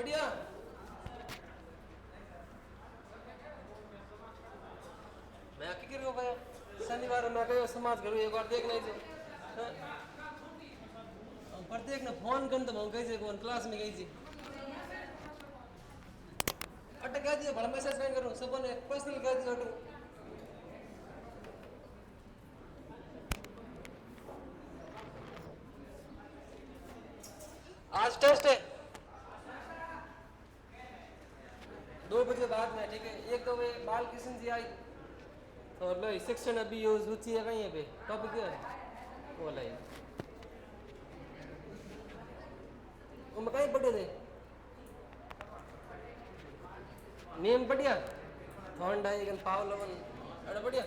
बढ़िया। मैं आके करियो भाई शनिवार में कहो समाज करूँ एक बार देख नहीं जे पर देख ना फोन कर तो हम कही जे कौन क्लास में गई थी अटक गया दिया भला मैसेज नहीं करूँ सब ने पर्सनल कह दिया अटू आज टेस्ट है 2 बजे बाद में ठीक है एक तो वे बाल कृष्ण जी आई और लो सेक्शन अभी यूज रुचि है कहीं पे टॉपिक क्या है वो लाई वो कहीं पढ़े थे नेम बढ़िया थॉन डाइगन पावलोवन अरे बढ़िया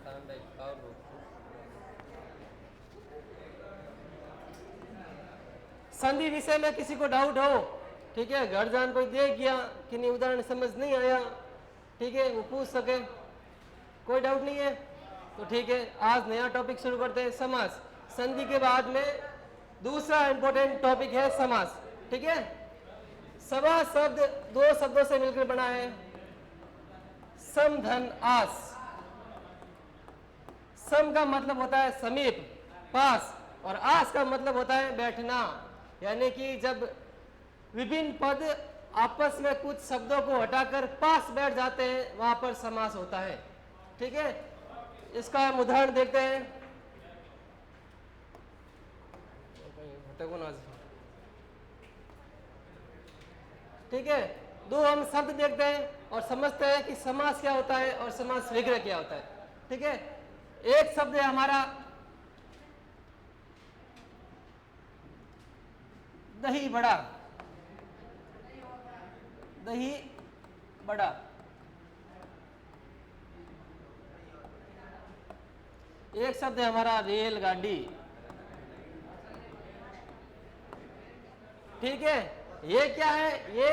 थॉन डाइगन पावलो संधि विषय में किसी को डाउट हो ठीक है घर जान कोई देख गया कि नहीं उदाहरण समझ नहीं आया ठीक है वो पूछ सके कोई डाउट नहीं है तो ठीक है आज नया टॉपिक शुरू करते हैं समास संधि के बाद में दूसरा इंपॉर्टेंट टॉपिक है समास ठीक है समास शब्द 2 शब्दों से मिलकर बना है सम धन आस सम का मतलब होता है समीप पास और आस का मतलब होता है बैठना यानी कि जब विभिन्न पद आपस में कुछ शब्दों को हटाकर पास बैठ जाते हैं वहां पर समास होता है ठीक है इसका हम उदाहरण देखते हैं ठीक है 2 हम शब्द देखते हैं और समझते हैं कि समास क्या होता है और समास विग्रह क्या होता है ठीक है एक शब्द है हमारा दही बड़ा दही बड़ा एक शब्द है हमारा रेलगाड़ी ठीक है ये क्या है ये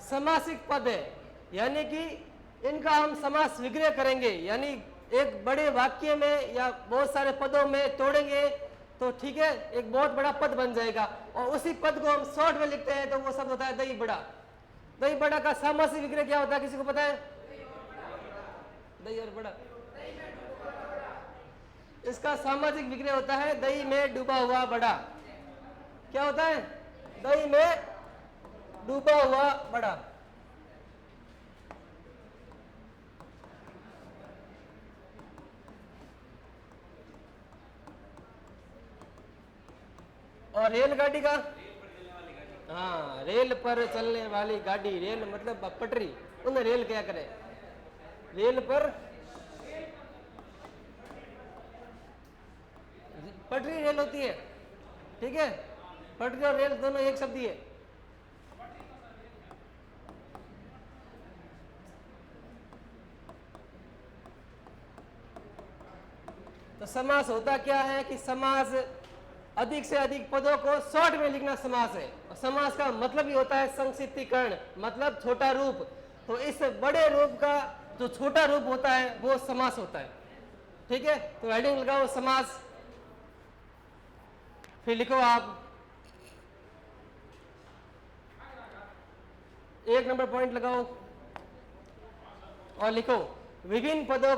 समासिक पद है यानी कि इनका हम समास विग्रह करेंगे यानी एक बड़े वाक्य में या बहुत सारे पदों में तोड़ेंगे तो ठीक है एक बहुत बड़ा पद बन जाएगा और उसी पद को हम शॉर्ट में लिखते हैं तो वो शब्द होता है दही बड़ा का समासिक विग्रह क्या होता है किसी को पता है दही और बड़ा इसका सामाजिक विग्रह होता है दही में डूबा हुआ बड़ा क्या होता है दही में डूबा हुआ बड़ा और रेलगाड़ी का हाँ रेल पर चलने वाली गाड़ी रेल मतलब पटरी उन्हें रेल क्या करे रेल पर पटरी रेल होती है ठीक है पटरी और रेल दोनों एक शब्द ही है तो समास होता क्या है कि समास अधिक से अधिक पदों को शॉर्ट में लिखना समास है और समास का मतलब ही होता है संक्षिप्तीकरण मतलब छोटा रूप तो इस बड़े रूप का जो छोटा रूप होता है वो समास होता है ठीक है तो हेडिंग लगाओ समास फिर लिखो आप 1 नंबर पॉइंट लगाओ और लिखो विभिन्न पदों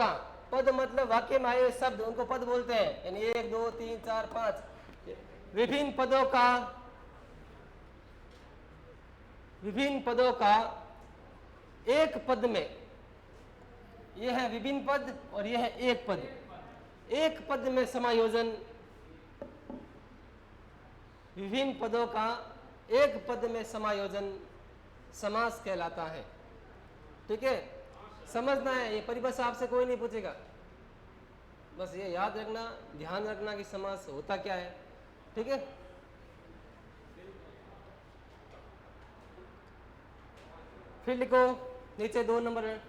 का पद मतलब वाक्य में आए शब्द उनको पद बोलते हैं यानी 1 2 3 4 5 विभिन्न पदों का एक पद में यह है विभिन्न पद और यह है एक पद में समायोजन विभिन्न पदों का एक पद में समायोजन समास कहलाता है ठीक है समझना है ये परिभाषा आपसे कोई नहीं पूछेगा बस ये याद रखना ध्यान रखना कि समास होता क्या है ठीक है फिर लिखो नीचे 2 नंबर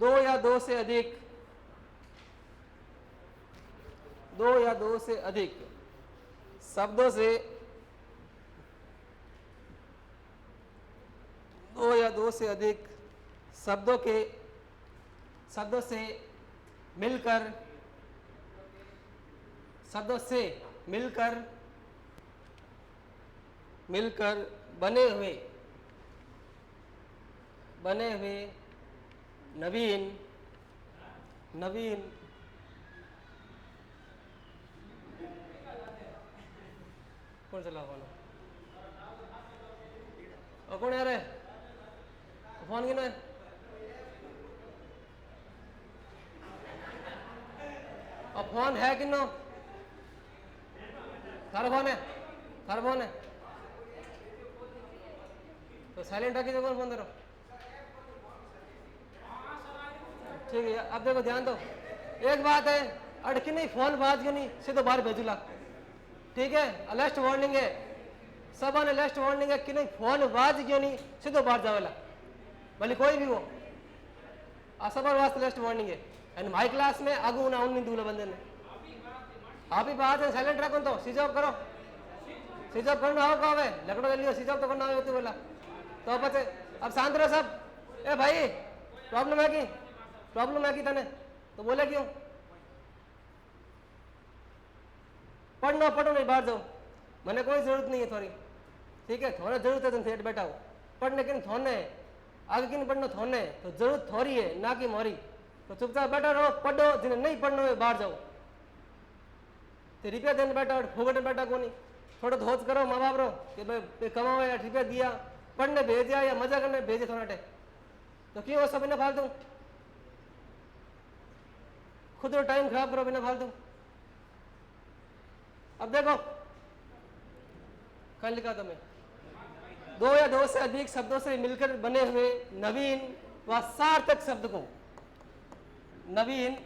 2 या 2 से अधिक 2 या 2 से अधिक शब्दों से 2 या 2 से अधिक शब्दों से मिलकर शब्दों से मिलकर मिलकर बने हुए नवीन कौन चला फोन और कौन यार है फोन किन है और फोन है किनो थारा फोन है तो साइलेंट रखी तो कौन फोन दे रहा ठीक है अब देखो ध्यान दो एक बात है अड़की नहीं फोन बाज क्यों नहीं सीधो बाहर भेजूला ठीक है लेस्ट वार्निंग है सब ने लेस्ट वार्निंग है कि नहीं फोन बाज क्यों नहीं सीधो बाहर जावेला भले कोई भी हो आ सब वास्ते लेस्ट वार्निंग है एंड माई क्लास में आगू ना उन दूल्हा बंदे ने आप ही बात है साइलेंट रखो तो स्विच ऑफ करो स्विच ऑफ करना हो कहो लकड़ो ले लियो स्विच ऑफ तो करना होती बोला तो बचे अब शांत रहो सब ए भाई प्रॉब्लम है कि तने तो बोले क्यों पढ़ो नहीं बाहर जाओ मैंने कोई जरूरत नहीं है थोड़ी ठीक है थोड़ा जरूरत है तुम सेठ बैठा हो पढ़ने के थोने आगे की नहीं पढ़ना थोने तो जरूरत थोड़ी है ना कि मोरी तो चुपचाप बैठा रहो पढ़ो जिन्हें नहीं पढ़ना है बाहर जाओ तो रुपया देने बैठा फोगट में बैठा कौन थोड़ा धोच करो माँ बाप रो कि भाई कमाओ या रुपया दिया पढ़ने भेजा या मजा करने भेजे थोड़ा तो क्यों सब बिना फालतू खुद टाइम खराब करो बिना फालतू अब देखो कल लिखा तुम्हें दो या दो से अधिक शब्दों से मिलकर बने हुए नवीन व सार्थक शब्द को नवीन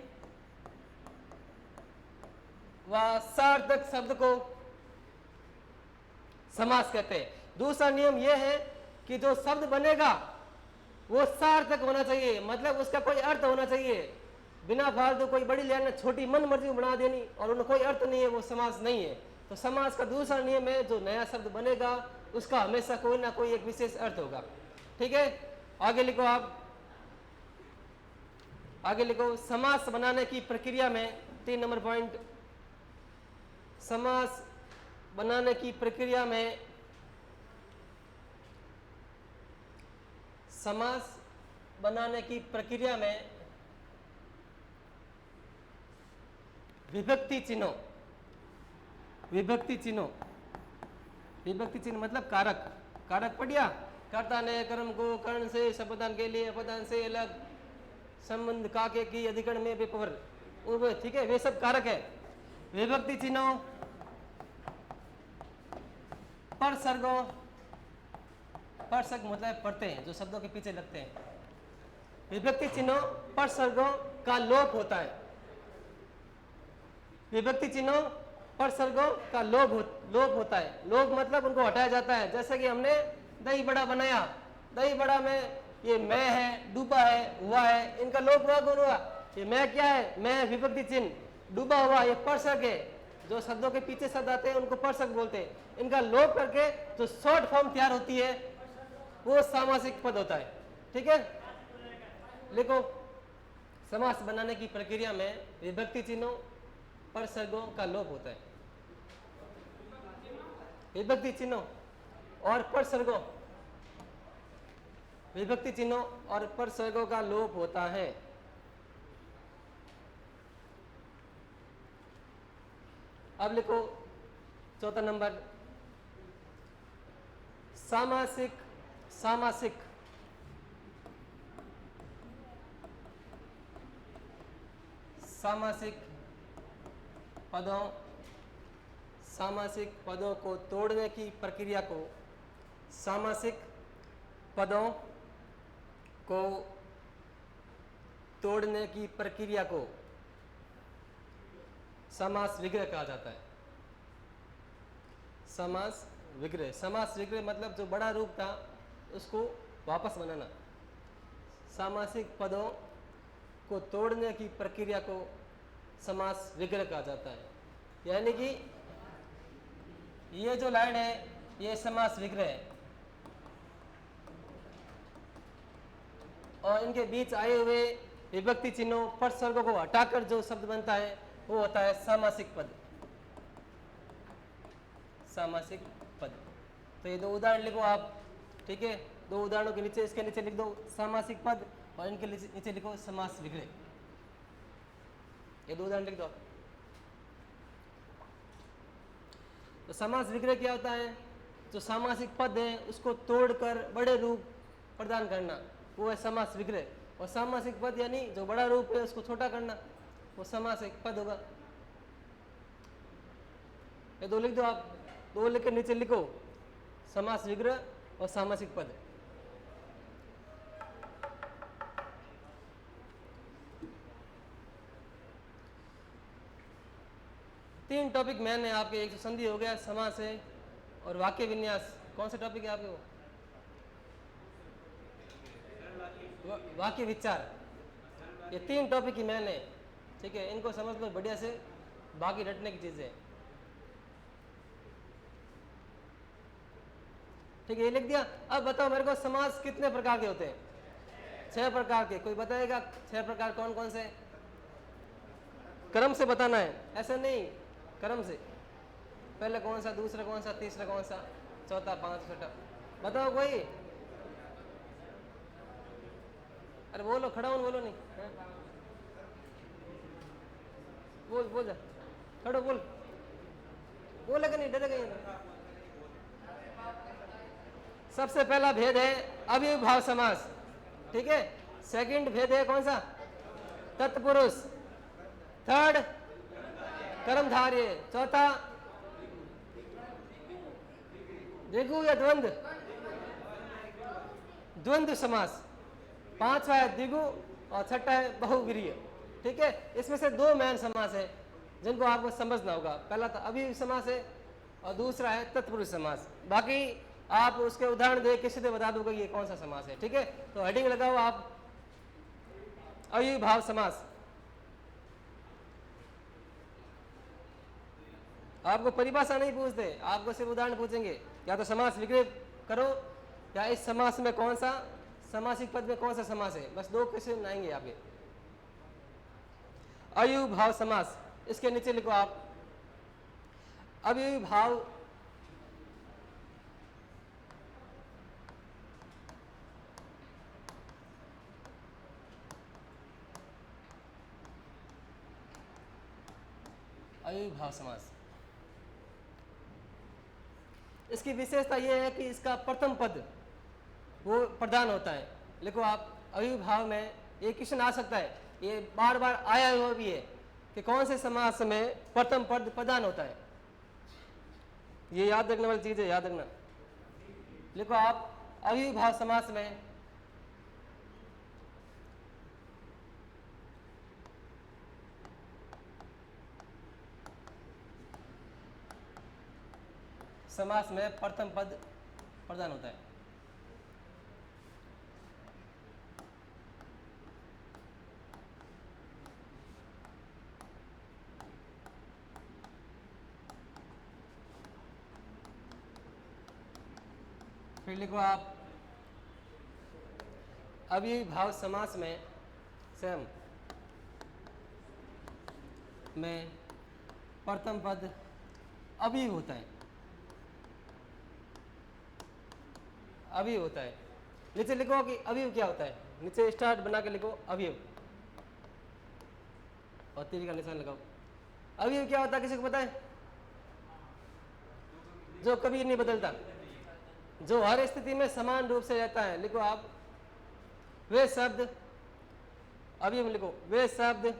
व सार्थक शब्द को समास कहते हैं। दूसरा नियम यह है कि जो शब्द बनेगा वो सार्थक होना चाहिए मतलब उसका कोई अर्थ होना चाहिए बिना फालतू कोई बड़ी लेना छोटी मन मर्जी बना देनी और उन्हें कोई अर्थ नहीं है वो समास नहीं है। तो समास का दूसरा नियम है जो नया शब्द बनेगा उसका हमेशा कोई ना कोई एक विशेष अर्थ होगा। ठीक है आगे लिखो आप आगे लिखो समास बनाने की प्रक्रिया में 3 नंबर पॉइंट समास बनाने की प्रक्रिया में समास बनाने की प्रक्रिया में विभक्ति चिन्हों विभक्ति चिन्ह मतलब कारक पढ़िया कर्ता ने कर्म को कर्ण से संबोधन के लिए अपदान से अलग संबंध काके की अधिकरण में विपवर ठीक है वे सब कारक है। विभक्ति चिन्हों परसर्गों परसर्ग मतलब पढ़ते हैं जो शब्दों के पीछे लगते हैं। विभक्ति चिन्हों परसर्गों का लोप होता है। विभक्ति चिन्हों परसर्गों का लोप होता है। लोप मतलब उनको हटाया जाता है। जैसे कि हमने दही बड़ा बनाया दही बड़ा में ये मैं है डूबा है हुआ है इनका लोप हुआ कौन हुआ ये मैं क्या है मैं विभक्ति चिन्ह डूबा हुआ ये परसर्ग है। जो शब्दों के पीछे शब्द आते हैं उनको परसर्ग बोलते हैं। इनका लोप करके जो शॉर्ट फॉर्म तैयार होती है वो सामासिक पद होता है। ठीक है लिखो समास बनाने की प्रक्रिया में विभक्ति चिन्हों परसर्गों का लोप होता है। विभक्ति चिन्हों और परसर्गों विभक्ति चिन्हों और परसर्गों का लोप होता है। अब लिखो चौथा नंबर सामासिक सामासिक सामासिक पदों को तोड़ने की प्रक्रिया को सामासिक पदों को तोड़ने की प्रक्रिया को समास विग्रह कहा जाता है। समास विग्रह मतलब जो बड़ा रूप था उसको वापस बनाना। सामासिक पदों को तोड़ने की प्रक्रिया को समास विग्रह कहा जाता है। यानी कि ये जो लाइन है ये समास विग्रह है और इनके बीच आए हुए विभक्ति चिन्हों परसर्गों को हटाकर जो शब्द बनता है वो होता है सामासिक पद। सामासिक पद। तो ये 2 उदाहरण लिखो आप, ठीक है। 2 उदाहरणों के नीचे, इसके नीचे लिख दो सामासिक पद और इनके नीचे लिखो समास विग्रह। ये 2 उदाहरण लिख दो। तो समास विग्रह क्या होता है? जो सामासिक पद है उसको तोड़कर बड़े रूप प्रदान करना, वो है समास विग्रह। और सामासिक पद यानी जो बड़ा रूप है उसको छोटा करना, वो समासिक पद होगा। ये 2 लिख दो आप। 2 लिख के नीचे लिखो समास विग्रह और सामासिक पद। तीन टॉपिक मैंने आपके, एक संधि हो गया, समास है और वाक्य विन्यास। कौन सा टॉपिक है आपके? वो वाक्य विचार। ये 3 टॉपिक ही मैंने, ठीक है। इनको समझ लो बढ़िया से, बाकी रटने की चीजें, ठीक है। ये लिख दिया। अब बताओ मेरे को समास कितने प्रकार के होते हैं? 6 प्रकार के। कोई बताएगा 6 प्रकार कौन कौन से? क्रम से बताना है, ऐसा नहीं, क्रम से। पहले कौन सा, दूसरा कौन सा, तीसरा कौन सा, चौथा, 5, 6, बताओ कोई। अरे बोलो, खड़ा हो, बोलो नहीं, बोल बोल जा, खड़ो बोल, बोलेगा नहीं, डरेगा नहीं। सबसे पहला भेद है अव्ययीभाव समास, ठीक है। सेकंड भेद है कौन सा? तत्पुरुष। थर्ड कर्मधारय। चौथा द्विगु या द्वंद्व, द्वंद्व समास। 5वां है द्विगु और 6ठा है बहुव्रीहि, ठीक है। इसमें से 2 मेन समास है जिनको आपको समझना होगा। पहला तो अव्ययी समास है और दूसरा है तत्पुरुष समास। बाकी आप उसके उदाहरण दे के सीधे बता दोगे ये कौन सा समास है, ठीक है। तो हेडिंग लगाओ आप, अव्ययीभाव समास। आपको परिभाषा नहीं पूछते, आपको सिर्फ उदाहरण पूछेंगे। या तो समास विग्रह करो, या इस समास में कौन सा समासिक पद में कौन सा समास है, बस 2 क्वेश्चन आएंगे आपके। अव्ययीभाव समास, इसके नीचे लिखो आप अव्ययीभाव अव्ययीभाव समास। इसकी विशेषता यह है कि इसका प्रथम पद वो प्रधान होता है। लिखो आप, अव्ययीभाव में ये क्वेश्चन आ सकता है, ये बार बार आया हुआ भी है कि कौन से समास में प्रथम पद प्रधान होता है। ये याद रखने वाली चीज है, याद रखना। लिखो आप, अव्ययीभाव समास में समास में प्रथम पद प्रधान होता है। फिर लिखो आप, अव्ययीभाव समास में सेम में प्रथम पद अव्ययी होता है, अवयव होता है। नीचे लिखो कि अवयव क्या होता है, नीचे स्टार्ट बना के लिखो अवयव और तीर का निशान लगाओ। अवयव क्या होता है, किसी को पता है? जो कभी नहीं बदलता, जो हर स्थिति में समान रूप से रहता है। लिखो आप, वे शब्द, अवयव लिखो, वे शब्द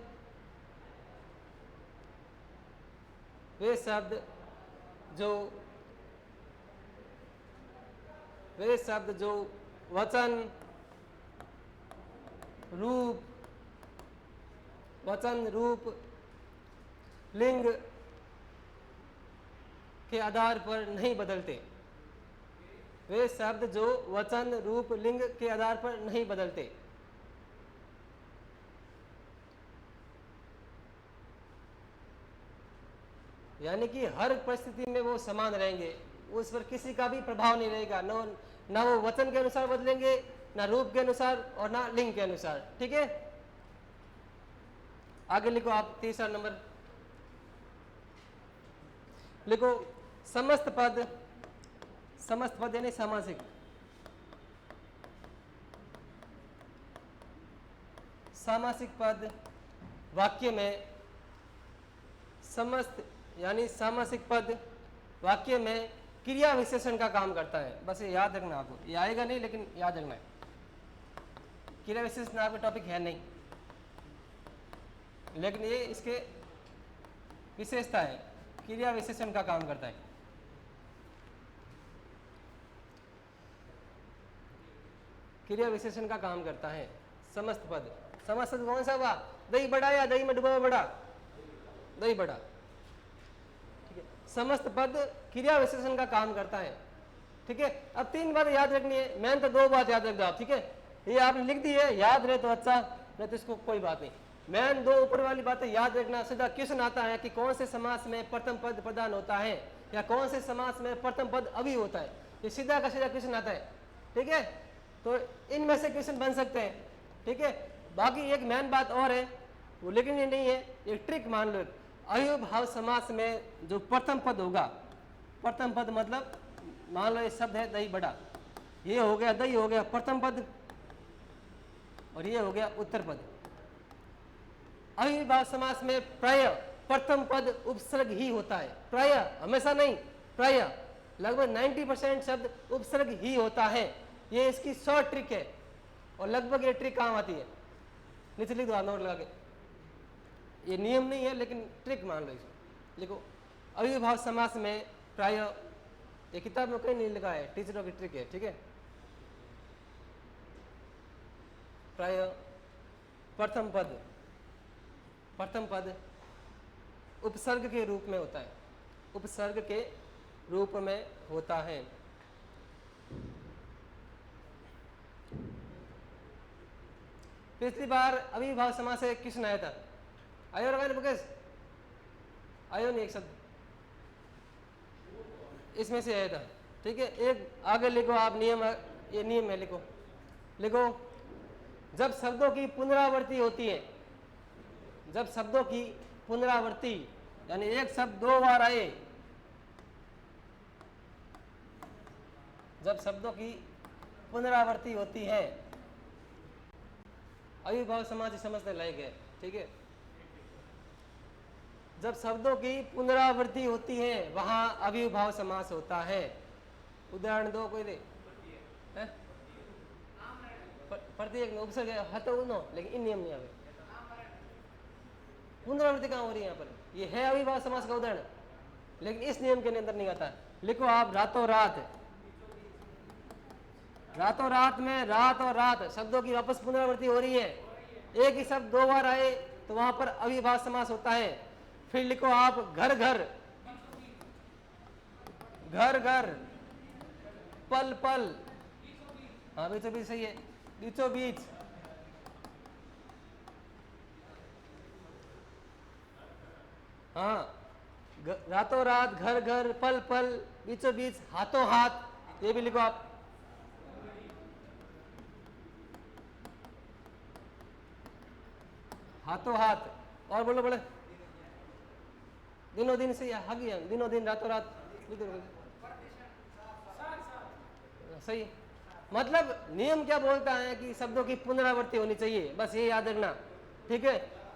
जो वचन रूप लिंग के आधार पर नहीं बदलते। वे शब्द जो वचन रूप लिंग के आधार पर नहीं बदलते। यानी कि हर परिस्थिति में वो समान रहेंगे, उस पर किसी का भी प्रभाव नहीं रहेगा। ना वो वचन के अनुसार बदलेंगे, ना रूप के अनुसार और ना लिंग के अनुसार। ठीक है, आगे लिखो आप तीसरा नंबर लिखो, समस्त पद, समस्त पद यानी सामासिक, सामासिक पद वाक्य में, समस्त यानी सामासिक पद वाक्य में क्रिया विशेषण का काम करता है। बस ये याद रखना आपको, ये आएगा नहीं लेकिन याद रखना है। क्रिया विशेषण आपका टॉपिक है नहीं, लेकिन ये इसके विशेषता है, क्रिया विशेषण का काम करता है। क्रिया विशेषण का काम करता है समस्त पद। समस्त पद कौन सा हुआ? दही बड़ा या दही में डूबा हुआ बड़ा? दही बड़ा। ठीक है, समस्त पद क्रिया विशेषण का काम करता है। ठीक है, अब 3 बात याद रखनी है, मैंने तो 2 बात याद रख दो आप। ठीक है, ये आपने लिख दी है, याद रहे तो अच्छा, नहीं तो इसको कोई बात नहीं। मैंने 2 ऊपर वाली बातें याद रखना। सीधा क्वेश्चन आता है कि कौन से समास में प्रथम पद प्रधान होता है या कौन से समास में प्रथम पद अभी होता है, ये सीधा का सीधा क्वेश्चन आता है। ठीक है, तो इनमें से क्वेश्चन बन सकते हैं। ठीक है, बाकी एक मेन बात और है, वो लेकिन ये नहीं है, एक ट्रिक मान लो। अव्ययभाव समास में जो प्रथम पद होगा, प्रथम पद मतलब मान लो ये शब्द है दही बड़ा, ये हो गया दही हो गया प्रथम पद और ये हो गया उत्तर पद। अव्ययभाव समास में प्राय प्रथम पद उपसर्ग ही होता है। प्राय, हमेशा नहीं, प्राय लगभग 90% शब्द उपसर्ग ही होता है। ये इसकी शॉर्ट ट्रिक है और लगभग ये ट्रिक काम आती है। नीचे लिख दो नोट लगा के, ये नियम नहीं है लेकिन ट्रिक मान लो इसको। लिखो अव्ययभाव समास में प्राय, ये किताब में कहीं नहीं लिखा है, टीचरों की ट्रिक है। ठीक है, प्राय प्रथम पद, प्रथम पद उपसर्ग के रूप में होता है, उपसर्ग के रूप में होता है। पिछली बार अव्ययभाव समास से क्वेश्चन आया था, आयो रखा मुकेश? आयो नहीं, एक शब्द इसमें से आया था। ठीक है, एक आगे लिखो आप, नियम, ये नियम है, लिखो लिखो जब शब्दों की पुनरावृत्ति होती है, जब शब्दों की पुनरावृत्ति यानी एक शब्द 2 बार आए, जब शब्दों की पुनरावृत्ति होती है, अव्ययभाव समास समझने लायक है। ठीक है, जब शब्दों की पुनरावृत्ति होती है वहां अव्ययभाव समास होता है। उदाहरण दो कोई दे, प्रत्येक में उपसर्ग है तो उनो, लेकिन इन नियम नहीं आवे। पुनरावृत्ति कहां हो रही है यहाँ पर? ये है अव्ययभाव समास का उदाहरण, लेकिन इस नियम के अंदर नहीं आता। लिखो आप रातों रात, रातों रात में रात और रात शब्दों की वापस पुनरावृत्ति हो रही है। एक ही शब्द 2 बार आए तो वहां पर अव्ययभाव समास होता है। फिर लिखो आप घर घर, घर घर, पल पल, हाँ बीचों बीच सही है, बीचों बीच, हाँ रातों रात, घर घर, पल पल, बीचों बीच, हाथों हाथ, ये भी लिखो आप। हाथों हाथ, और बोलो बोले, दिनों दिन से आ गया, दिनों दिन, रातों रात, सही। मतलब नियम क्या बोलता है कि शब्दों की पुनरावृत्ति होनी चाहिए, बस ये याद रखना। ठीक है,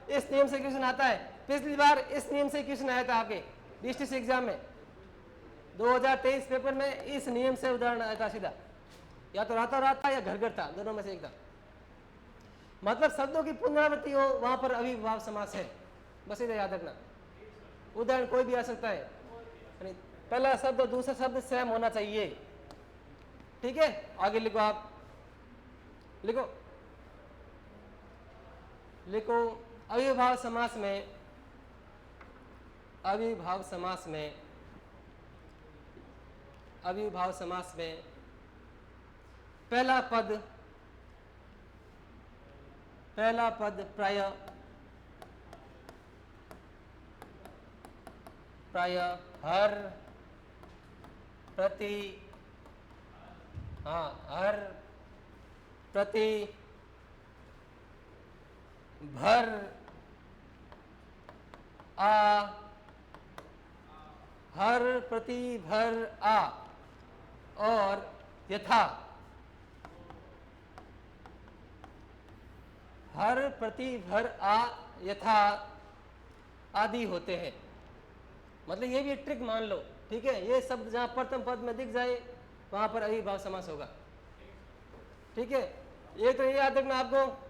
इस नियम से क्वेश्चन आता है। पिछली बार इस नियम से क्वेश्चन आया था आपके डिस्ट्रिक्ट एग्जाम में, 2023 पेपर में इस नियम से उदाहरण आया था सीधा, या तो रातों रात था या घर घर था, दोनों में से एक था। मतलब शब्दों की पुनरावृत्ति हो वहां पर अव्ययभाव समास है, बस इधर याद रखना। उदाहरण कोई भी आ सकता है, पहला शब्द और दूसरा शब्द सेम होना चाहिए। ठीक है, आगे लिखो आप, लिखो लिखो अव्ययभाव समास में, अव्ययभाव समास में, अव्ययभाव समास में पहला पद, पहला पद प्राय, प्राय, हर, प्रति, हाँ हर, प्रति, भर, आ, हर प्रति भर आ और यथा, हर प्रति भर आ यथा आदि होते हैं। मतलब ये भी एक ट्रिक मान लो, ठीक है। ये शब्द जहां प्रथम पद में दिख जाए वहां पर अविभाव समास होगा, ठीक है। एक तो ये याद रखना आपको